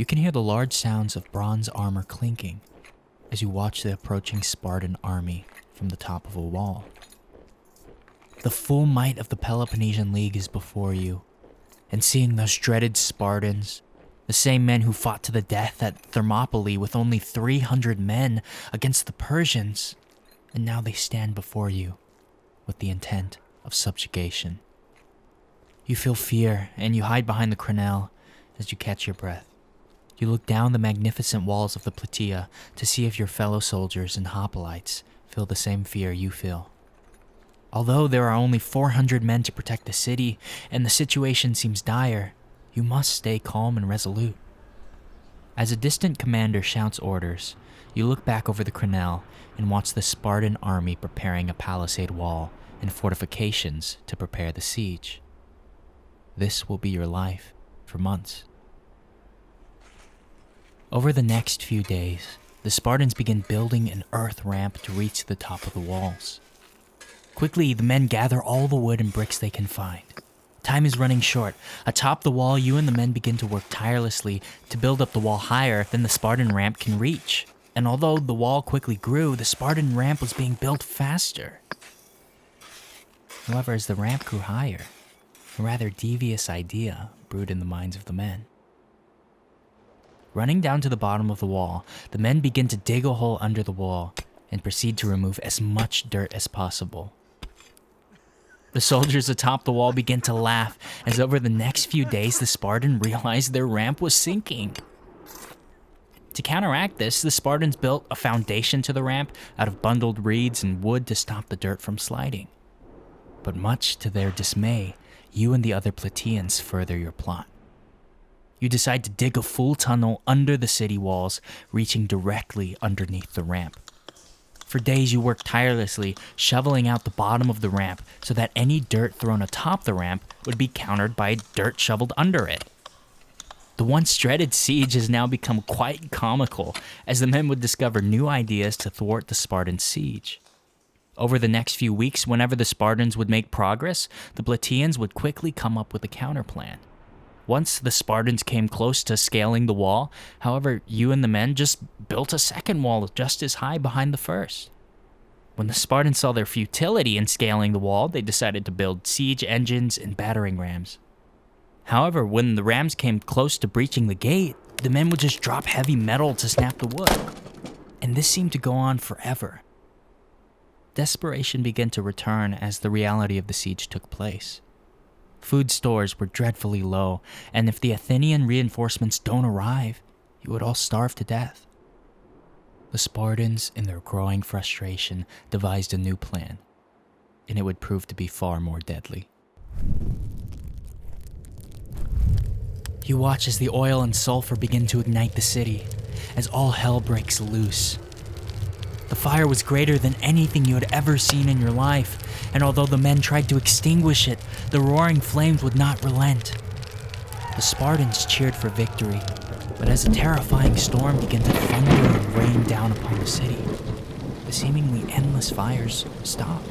You can hear the large sounds of bronze armor clinking as you watch the approaching Spartan army from the top of a wall. The full might of the Peloponnesian League is before you, and seeing those dreaded Spartans, the same men who fought to the death at Thermopylae with only 300 men against the Persians, and now they stand before you with the intent of subjugation. You feel fear, and you hide behind the crenelle as you catch your breath. You look down the magnificent walls of the Plataea to see if your fellow soldiers and hoplites feel the same fear you feel. Although there are only 400 men to protect the city, and the situation seems dire, you must stay calm and resolute. As a distant commander shouts orders, you look back over the crenelle and watch the Spartan army preparing a palisade wall and fortifications to prepare the siege. This will be your life for months. Over the next few days, the Spartans begin building an earth ramp to reach the top of the walls. Quickly, the men gather all the wood and bricks they can find. Time is running short. Atop the wall, you and the men begin to work tirelessly to build up the wall higher than the Spartan ramp can reach. And although the wall quickly grew, the Spartan ramp was being built faster. However, as the ramp grew higher, a rather devious idea brewed in the minds of the men. Running down to the bottom of the wall, the men begin to dig a hole under the wall and proceed to remove as much dirt as possible. The soldiers atop the wall begin to laugh as over the next few days the Spartans realized their ramp was sinking. To counteract this, the Spartans built a foundation to the ramp out of bundled reeds and wood to stop the dirt from sliding. But much to their dismay, you and the other Plataeans further your plot. You decide to dig a full tunnel under the city walls, reaching directly underneath the ramp. For days you work tirelessly, shoveling out the bottom of the ramp so that any dirt thrown atop the ramp would be countered by dirt shoveled under it. The once dreaded siege has now become quite comical, as the men would discover new ideas to thwart the Spartan siege. Over the next few weeks, whenever the Spartans would make progress, the Plataeans would quickly come up with a counterplan. Once the Spartans came close to scaling the wall, however, you and the men just built a second wall just as high behind the first. When the Spartans saw their futility in scaling the wall, they decided to build siege engines and battering rams. However, when the rams came close to breaching the gate, the men would just drop heavy metal to snap the wood. And this seemed to go on forever. Desperation began to return as the reality of the siege took place. Food stores were dreadfully low, and if the Athenian reinforcements don't arrive, you would all starve to death. The Spartans, in their growing frustration, devised a new plan, and it would prove to be far more deadly. You watch as the oil and sulfur begin to ignite the city, as all hell breaks loose. The fire was greater than anything you had ever seen in your life, and although the men tried to extinguish it, the roaring flames would not relent. The Spartans cheered for victory, but as a terrifying storm began to thunder and rain down upon the city, the seemingly endless fires stopped.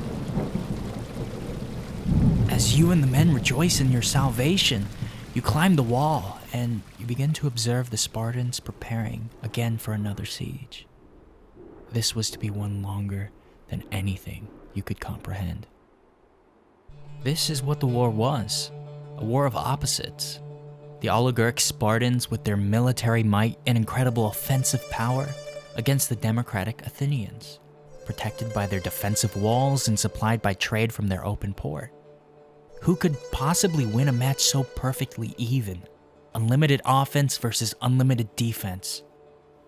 As you and the men rejoice in your salvation, you climb the wall, and you begin to observe the Spartans preparing again for another siege. This was to be one longer than anything you could comprehend. This is what the war was, a war of opposites. The oligarch Spartans with their military might and incredible offensive power against the democratic Athenians, protected by their defensive walls and supplied by trade from their open port. Who could possibly win a match so perfectly even? Unlimited offense versus unlimited defense.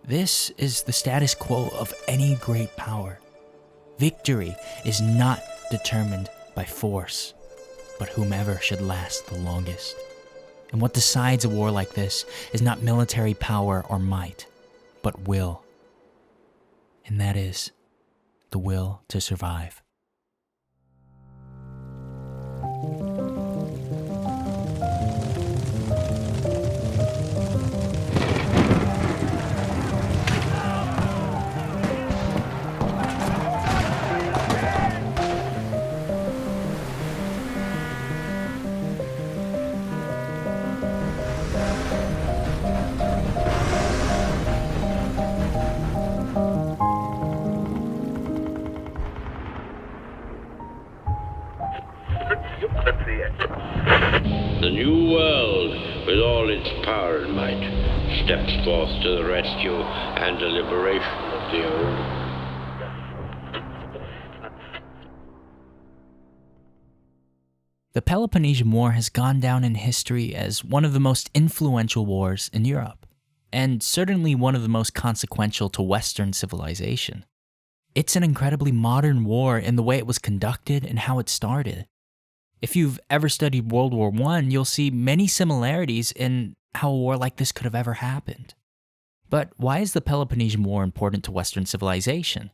This is the status quo of any great power. Victory is not determined by force, but whomever should last the longest. And what decides a war like this is not military power or might, but will. And that is the will to survive. new world, with all its power and might, steps forth to the rescue and the liberation of the old. The Peloponnesian War has gone down in history as one of the most influential wars in Europe, and certainly one of the most consequential to Western civilization. It's an incredibly modern war in the way it was conducted and how it started. If you've ever studied World War I, you'll see many similarities in how a war like this could have ever happened. But why is the Peloponnesian War important to Western civilization?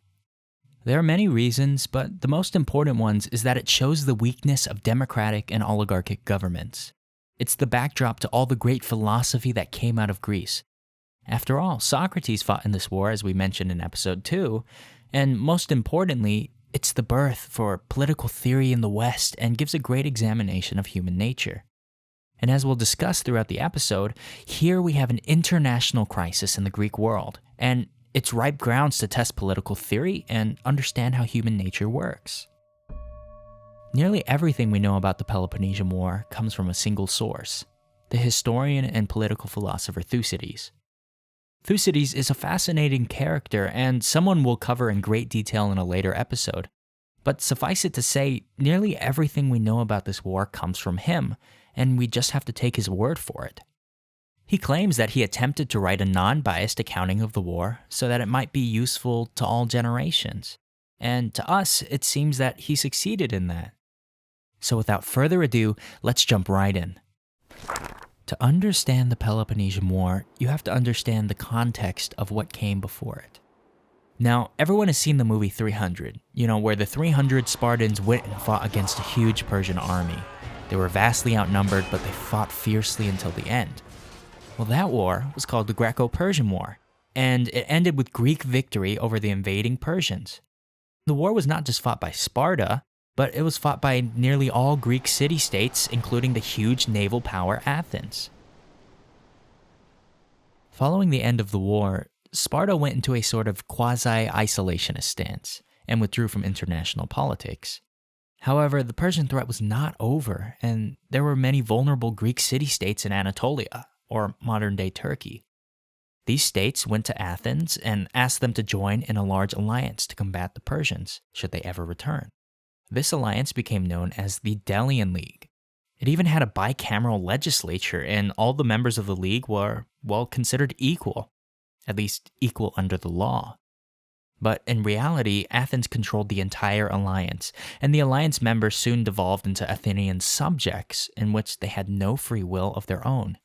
There are many reasons, but the most important ones is that it shows the weakness of democratic and oligarchic governments. It's the backdrop to all the great philosophy that came out of Greece. After all, Socrates fought in this war, as we mentioned in episode 2, and most importantly, it's the birth for political theory in the West and gives a great examination of human nature. And as we'll discuss throughout the episode, here we have an international crisis in the Greek world, and it's ripe grounds to test political theory and understand how human nature works. Nearly everything we know about the Peloponnesian War comes from a single source, the historian and political philosopher Thucydides. Thucydides is a fascinating character and someone we'll cover in great detail in a later episode. But suffice it to say, nearly everything we know about this war comes from him, and we just have to take his word for it. He claims that he attempted to write a non-biased accounting of the war so that it might be useful to all generations. And to us, it seems that he succeeded in that. So without further ado, let's jump right in. To understand the Peloponnesian War, you have to understand the context of what came before it. Now, everyone has seen the movie 300, where the 300 Spartans went and fought against a huge Persian army. They were vastly outnumbered, but they fought fiercely until the end. Well, that war was called the Greco-Persian War, and it ended with Greek victory over the invading Persians. The war was not just fought by Sparta, but it was fought by nearly all Greek city-states, including the huge naval power Athens. Following the end of the war, Sparta went into a sort of quasi-isolationist stance and withdrew from international politics. However, the Persian threat was not over, and there were many vulnerable Greek city-states in Anatolia, or modern-day Turkey. These states went to Athens and asked them to join in a large alliance to combat the Persians, should they ever return. This alliance became known as the Delian League. It even had a bicameral legislature, and all the members of the league were, considered equal, at least equal under the law. But in reality, Athens controlled the entire alliance, and the alliance members soon devolved into Athenian subjects in which they had no free will of their own.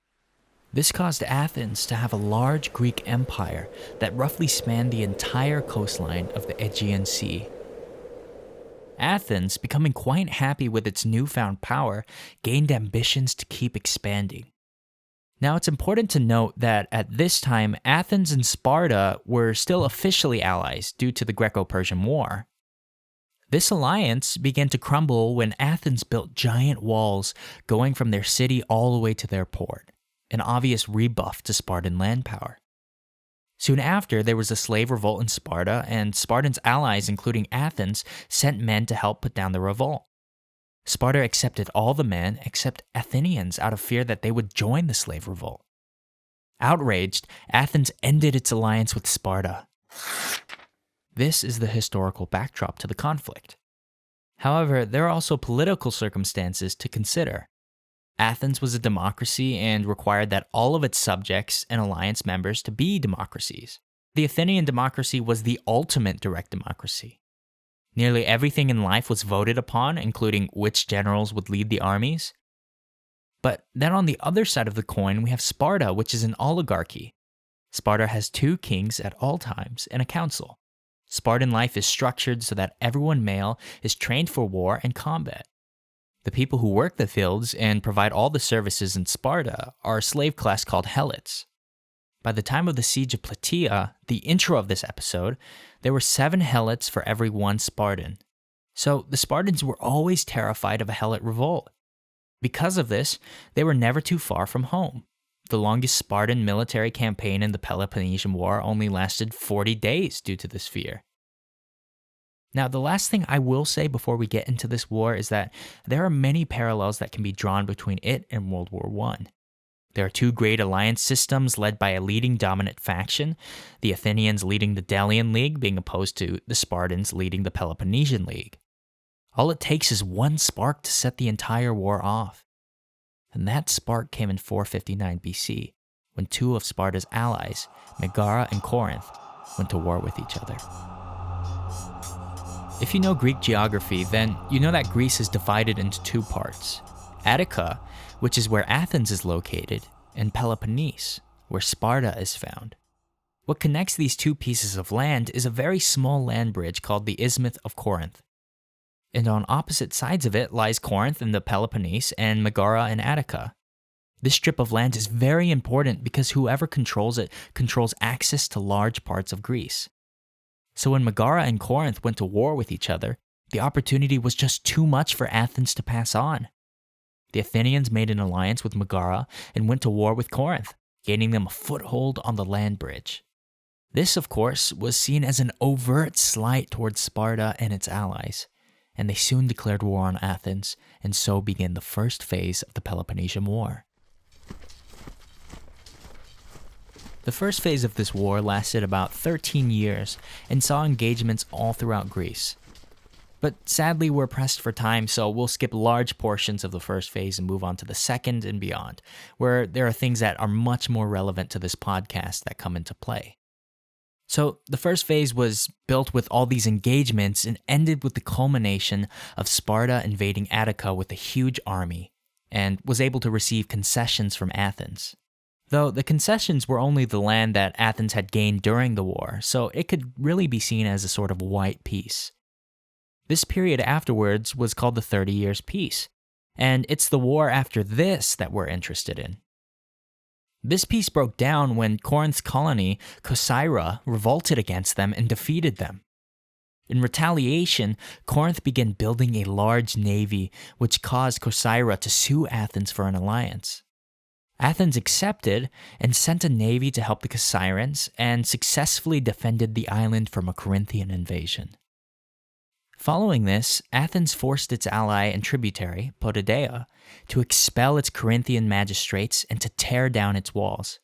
This caused Athens to have a large Greek empire that roughly spanned the entire coastline of the Aegean Sea. Athens, becoming quite happy with its newfound power, gained ambitions to keep expanding. Now, it's important to note that at this time, Athens and Sparta were still officially allies due to the Greco-Persian War. This alliance began to crumble when Athens built giant walls going from their city all the way to their port, an obvious rebuff to Spartan land power. Soon after, there was a slave revolt in Sparta, and Spartans' allies, including Athens, sent men to help put down the revolt. Sparta accepted all the men except Athenians out of fear that they would join the slave revolt. Outraged, Athens ended its alliance with Sparta. This is the historical backdrop to the conflict. However, there are also political circumstances to consider. Athens was a democracy and required that all of its subjects and alliance members to be democracies. The Athenian democracy was the ultimate direct democracy. Nearly everything in life was voted upon, including which generals would lead the armies. But then on the other side of the coin, we have Sparta, which is an oligarchy. Sparta has 2 kings at all times and a council. Spartan life is structured so that everyone male is trained for war and combat. The people who work the fields and provide all the services in Sparta are a slave class called helots. By the time of the siege of Plataea, the intro of this episode, there were 7 helots for every 1 Spartan. So the Spartans were always terrified of a helot revolt. Because of this, they were never too far from home. The longest Spartan military campaign in the Peloponnesian War only lasted 40 days due to this fear. Now, the last thing I will say before we get into this war is that there are many parallels that can be drawn between it and World War I. There are two great alliance systems led by a leading dominant faction, the Athenians leading the Delian League being opposed to the Spartans leading the Peloponnesian League. All it takes is one spark to set the entire war off. And that spark came in 459 BC, when two of Sparta's allies, Megara and Corinth, went to war with each other. If you know Greek geography, then you know that Greece is divided into two parts: Attica, which is where Athens is located, and Peloponnese, where Sparta is found. What connects these two pieces of land is a very small land bridge called the Isthmus of Corinth. And on opposite sides of it lies Corinth in the Peloponnese and Megara in Attica. This strip of land is very important because whoever controls it controls access to large parts of Greece. So when Megara and Corinth went to war with each other, the opportunity was just too much for Athens to pass on. The Athenians made an alliance with Megara and went to war with Corinth, gaining them a foothold on the land bridge. This, of course, was seen as an overt slight towards Sparta and its allies, and they soon declared war on Athens, and so began the first phase of the Peloponnesian War. The first phase of this war lasted about 13 years and saw engagements all throughout Greece. But sadly, we're pressed for time, so we'll skip large portions of the first phase and move on to the second and beyond, where there are things that are much more relevant to this podcast that come into play. So the first phase was built with all these engagements and ended with the culmination of Sparta invading Attica with a huge army, and was able to receive concessions from Athens. Though the concessions were only the land that Athens had gained during the war, so it could really be seen as a sort of white peace. This period afterwards was called the 30 Years' Peace, and it's the war after this that we're interested in. This peace broke down when Corinth's colony, Corcyra, revolted against them and defeated them. In retaliation, Corinth began building a large navy, which caused Corcyra to sue Athens for an alliance. Athens accepted and sent a navy to help the Corcyrans and successfully defended the island from a Corinthian invasion. Following this, Athens forced its ally and tributary, Potidaea, to expel its Corinthian magistrates and to tear down its walls.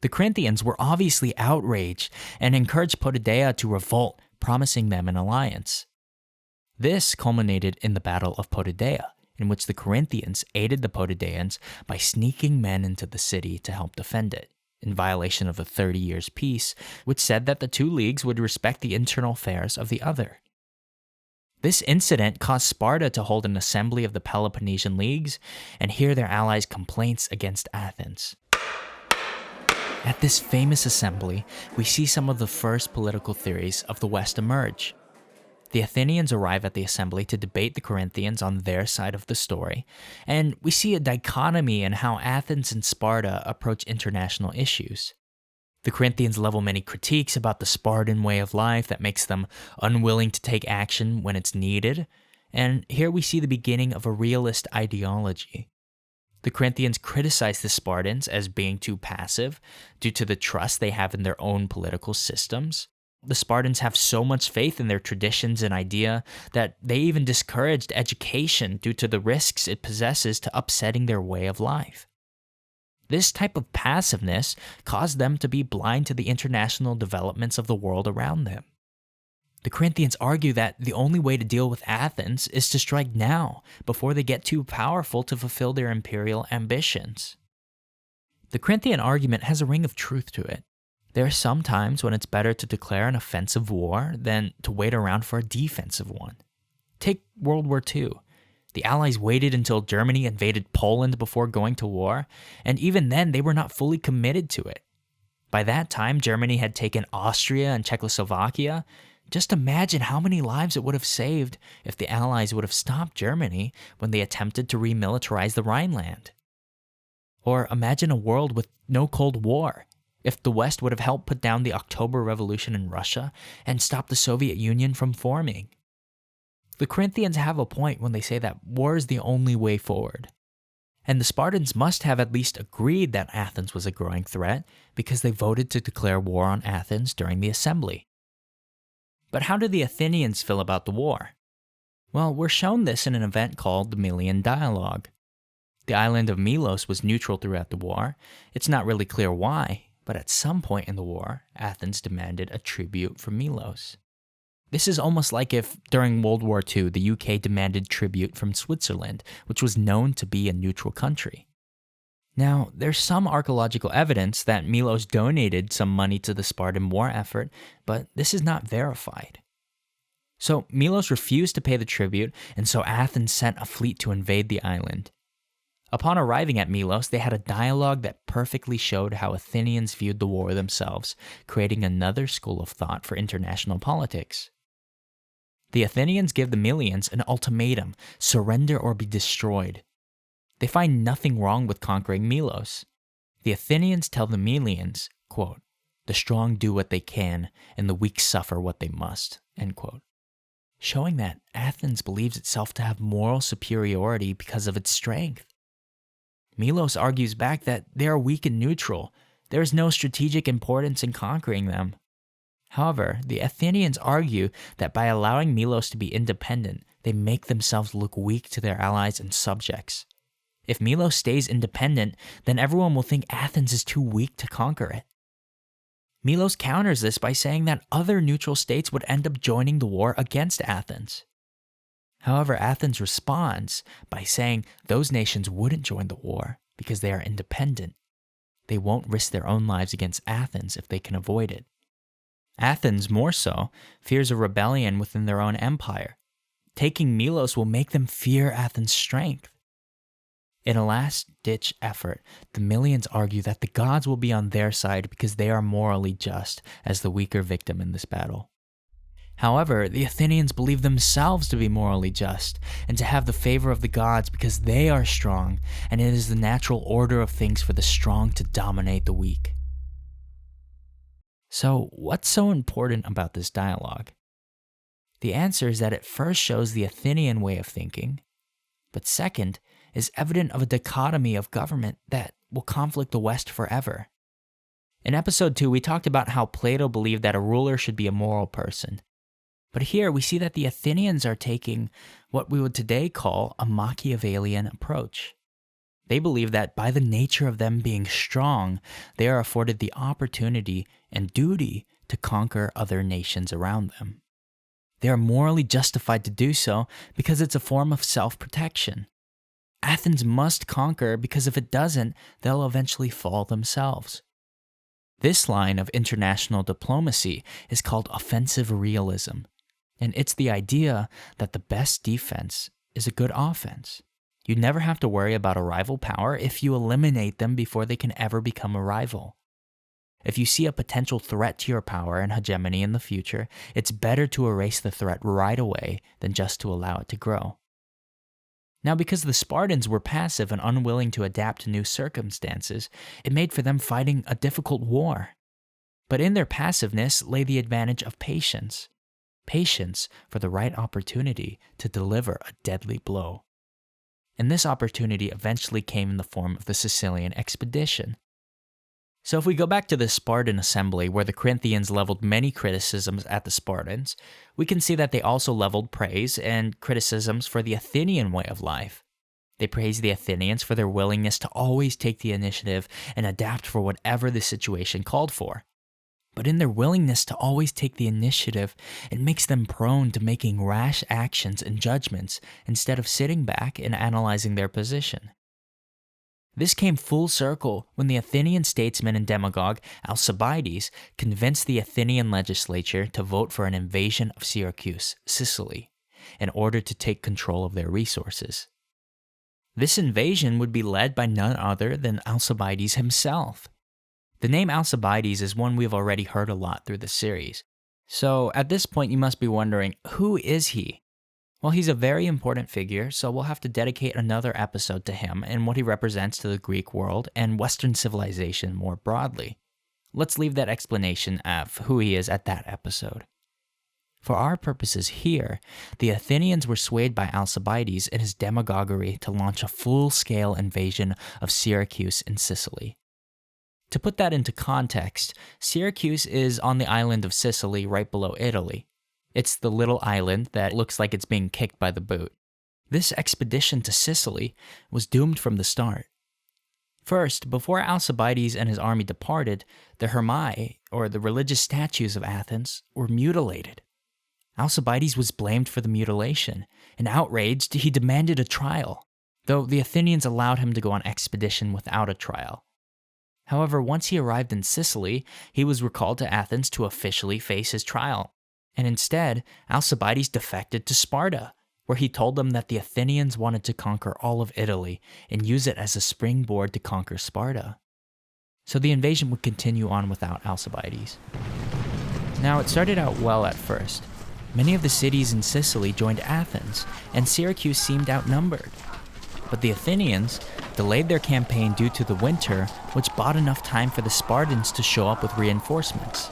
The Corinthians were obviously outraged and encouraged Potidaea to revolt, promising them an alliance. This culminated in the Battle of Potidaea, in which the Corinthians aided the Potidaeans by sneaking men into the city to help defend it, in violation of the 30 Years' Peace, which said that the two leagues would respect the internal affairs of the other. This incident caused Sparta to hold an assembly of the Peloponnesian Leagues and hear their allies' complaints against Athens. At this famous assembly, we see some of the first political theories of the West emerge. The Athenians arrive at the assembly to debate the Corinthians on their side of the story, and we see a dichotomy in how Athens and Sparta approach international issues. The Corinthians level many critiques about the Spartan way of life that makes them unwilling to take action when it's needed, and here we see the beginning of a realist ideology. The Corinthians criticize the Spartans as being too passive due to the trust they have in their own political systems. The Spartans have so much faith in their traditions and idea that they even discouraged education due to the risks it possesses to upsetting their way of life. This type of passiveness caused them to be blind to the international developments of the world around them. The Corinthians argue that the only way to deal with Athens is to strike now, before they get too powerful to fulfill their imperial ambitions. The Corinthian argument has a ring of truth to it. There are some times when it's better to declare an offensive war than to wait around for a defensive one. Take World War II. The Allies waited until Germany invaded Poland before going to war, and even then they were not fully committed to it. By that time, Germany had taken Austria and Czechoslovakia. Just imagine how many lives it would have saved if the Allies would have stopped Germany when they attempted to remilitarize the Rhineland. Or imagine a world with no Cold War, if the West would have helped put down the October Revolution in Russia and stop the Soviet Union from forming. The Corinthians have a point when they say that war is the only way forward. And the Spartans must have at least agreed that Athens was a growing threat because they voted to declare war on Athens during the assembly. But how did the Athenians feel about the war? Well, we're shown this in an event called the Melian Dialogue. The island of Melos was neutral throughout the war. It's not really clear why, but at some point in the war, Athens demanded a tribute from Melos. This is almost like if, during World War II, the UK demanded tribute from Switzerland, which was known to be a neutral country. Now, there's some archaeological evidence that Melos donated some money to the Spartan war effort, but this is not verified. So Melos refused to pay the tribute, and so Athens sent a fleet to invade the island. Upon arriving at Melos, they had a dialogue that perfectly showed how Athenians viewed the war themselves, creating another school of thought for international politics. The Athenians give the Melians an ultimatum: surrender or be destroyed. They find nothing wrong with conquering Melos. The Athenians tell the Melians, quote, "The strong do what they can, and the weak suffer what they must," end quote. Showing that Athens believes itself to have moral superiority because of its strength. Melos argues back that they are weak and neutral. There is no strategic importance in conquering them. However, the Athenians argue that by allowing Melos to be independent, they make themselves look weak to their allies and subjects. If Melos stays independent, then everyone will think Athens is too weak to conquer it. Melos counters this by saying that other neutral states would end up joining the war against Athens. However, Athens responds by saying those nations wouldn't join the war because they are independent. They won't risk their own lives against Athens if they can avoid it. Athens, more so, fears a rebellion within their own empire. Taking Melos will make them fear Athens' strength. In a last-ditch effort, the Melians argue that the gods will be on their side because they are morally just as the weaker victim in this battle. However, the Athenians believe themselves to be morally just and to have the favor of the gods because they are strong, and it is the natural order of things for the strong to dominate the weak. So, what's so important about this dialogue? The answer is that it first shows the Athenian way of thinking, but second, is evident of a dichotomy of government that will conflict the West forever. In episode 2, we talked about how Plato believed that a ruler should be a moral person. But here we see that the Athenians are taking what we would today call a Machiavellian approach. They believe that by the nature of them being strong, they are afforded the opportunity and duty to conquer other nations around them. They are morally justified to do so because it's a form of self-protection. Athens must conquer because if it doesn't, they'll eventually fall themselves. This line of international diplomacy is called offensive realism, and it's the idea that the best defense is a good offense. You never have to worry about a rival power if you eliminate them before they can ever become a rival. If you see a potential threat to your power and hegemony in the future, it's better to erase the threat right away than just to allow it to grow. Now, because the Spartans were passive and unwilling to adapt to new circumstances, it made for them fighting a difficult war. But in their passiveness lay the advantage of patience. Patience for the right opportunity to deliver a deadly blow. And this opportunity eventually came in the form of the Sicilian expedition. So if we go back to the Spartan assembly where the Corinthians leveled many criticisms at the Spartans, we can see that they also leveled praise and criticisms for the Athenian way of life. They praised the Athenians for their willingness to always take the initiative and adapt for whatever the situation called for. But in their willingness to always take the initiative, it makes them prone to making rash actions and judgments instead of sitting back and analyzing their position. This came full circle when the Athenian statesman and demagogue Alcibiades convinced the Athenian legislature to vote for an invasion of Syracuse, Sicily, in order to take control of their resources. This invasion would be led by none other than Alcibiades himself. The name Alcibiades is one we've already heard a lot through the series. So at this point you must be wondering, who is he? Well, he's a very important figure, so we'll have to dedicate another episode to him and what he represents to the Greek world and Western civilization more broadly. Let's leave that explanation of who he is at that episode. For our purposes here, the Athenians were swayed by Alcibiades and his demagoguery to launch a full-scale invasion of Syracuse in Sicily. To put that into context, Syracuse is on the island of Sicily right below Italy. It's the little island that looks like it's being kicked by the boot. This expedition to Sicily was doomed from the start. First, before Alcibiades and his army departed, the Hermae, or the religious statues of Athens, were mutilated. Alcibiades was blamed for the mutilation, and outraged, he demanded a trial, though the Athenians allowed him to go on expedition without a trial. However, once he arrived in Sicily, he was recalled to Athens to officially face his trial, and instead, Alcibiades defected to Sparta, where he told them that the Athenians wanted to conquer all of Italy and use it as a springboard to conquer Sparta. So the invasion would continue on without Alcibiades. Now, it started out well at first. Many of the cities in Sicily joined Athens, and Syracuse seemed outnumbered. But the Athenians delayed their campaign due to the winter, which bought enough time for the Spartans to show up with reinforcements.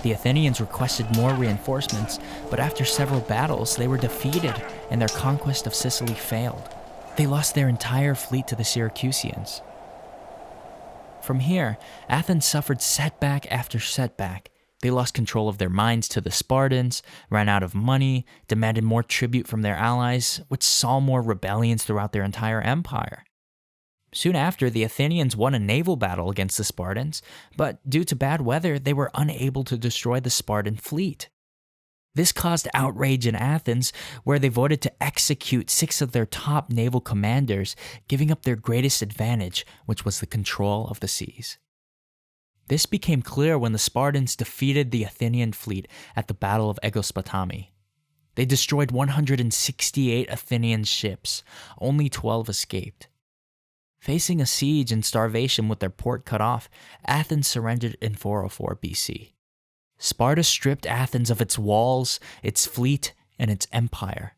The Athenians requested more reinforcements, but after several battles, they were defeated, and their conquest of Sicily failed. They lost their entire fleet to the Syracusans. From here, Athens suffered setback after setback. They lost control of their mines to the Spartans, ran out of money, demanded more tribute from their allies, which saw more rebellions throughout their entire empire. Soon after, the Athenians won a naval battle against the Spartans, but due to bad weather, they were unable to destroy the Spartan fleet. This caused outrage in Athens, where they voted to execute 6 of their top naval commanders, giving up their greatest advantage, which was the control of the seas. This became clear when the Spartans defeated the Athenian fleet at the Battle of Aegospotami. They destroyed 168 Athenian ships, only 12 escaped. Facing a siege and starvation with their port cut off, Athens surrendered in 404 BC. Sparta stripped Athens of its walls, its fleet, and its empire.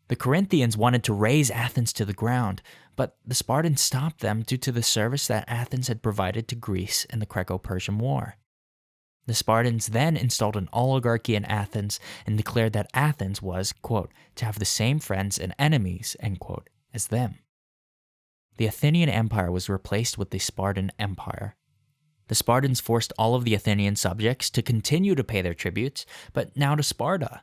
The Corinthians wanted to raze Athens to the ground, but the Spartans stopped them due to the service that Athens had provided to Greece in the Greco-Persian War. The Spartans then installed an oligarchy in Athens and declared that Athens was, quote, to have the same friends and enemies, end quote, as them. The Athenian Empire was replaced with the Spartan Empire. The Spartans forced all of the Athenian subjects to continue to pay their tributes, but now to Sparta.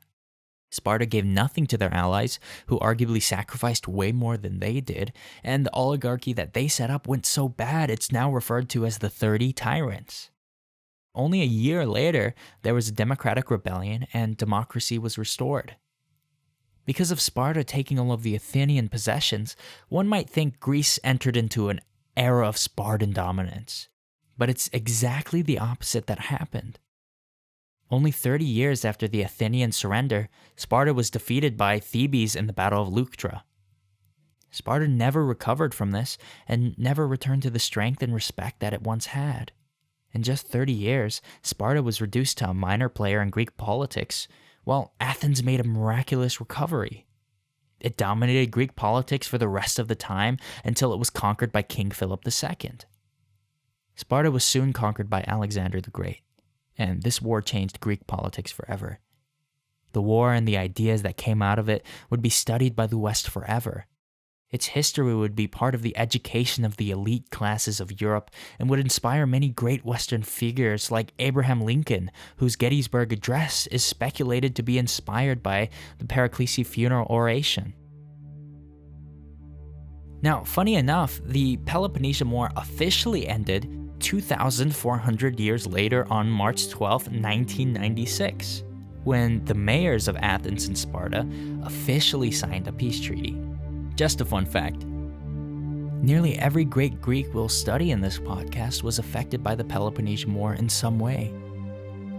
Sparta gave nothing to their allies, who arguably sacrificed way more than they did, and the oligarchy that they set up went so bad it's now referred to as the 30 Tyrants. Only a year later, there was a democratic rebellion and democracy was restored. Because of Sparta taking all of the Athenian possessions, one might think Greece entered into an era of Spartan dominance. But it's exactly the opposite that happened. Only 30 years after the Athenian surrender, Sparta was defeated by Thebes in the Battle of Leuctra. Sparta never recovered from this and never returned to the strength and respect that it once had. In just 30 years, Sparta was reduced to a minor player in Greek politics, while Athens made a miraculous recovery. It dominated Greek politics for the rest of the time until it was conquered by King Philip II. Sparta was soon conquered by Alexander the Great, and this war changed Greek politics forever. The war and the ideas that came out of it would be studied by the West forever. Its history would be part of the education of the elite classes of Europe and would inspire many great Western figures like Abraham Lincoln, whose Gettysburg Address is speculated to be inspired by the Periclesi funeral oration. Now, funny enough, the Peloponnesian War officially ended 2,400 years later on March 12, 1996, when the mayors of Athens and Sparta officially signed a peace treaty. Just a fun fact. Nearly every great Greek we'll study in this podcast was affected by the Peloponnesian War in some way.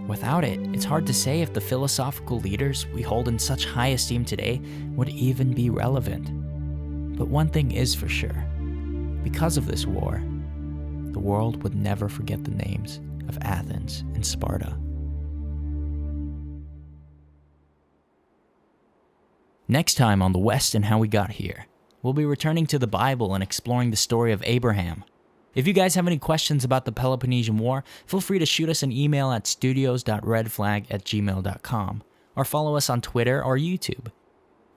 Without it, it's hard to say if the philosophical leaders we hold in such high esteem today would even be relevant. But one thing is for sure. Because of this war, the world would never forget the names of Athens and Sparta. Next time on The West and How We Got Here, we'll be returning to the Bible and exploring the story of Abraham. If you guys have any questions about the Peloponnesian War, feel free to shoot us an email at studios.redflag@gmail.com or follow us on Twitter or YouTube.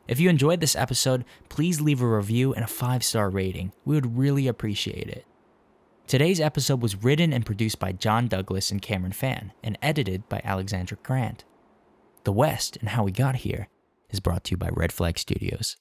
If you enjoyed this episode, please leave a review and a 5-star rating. We would really appreciate it. Today's episode was written and produced by John Douglas and Cameron Fan and edited by Alexandra Grant. The West and How We Got Here is brought to you by Red Flag Studios.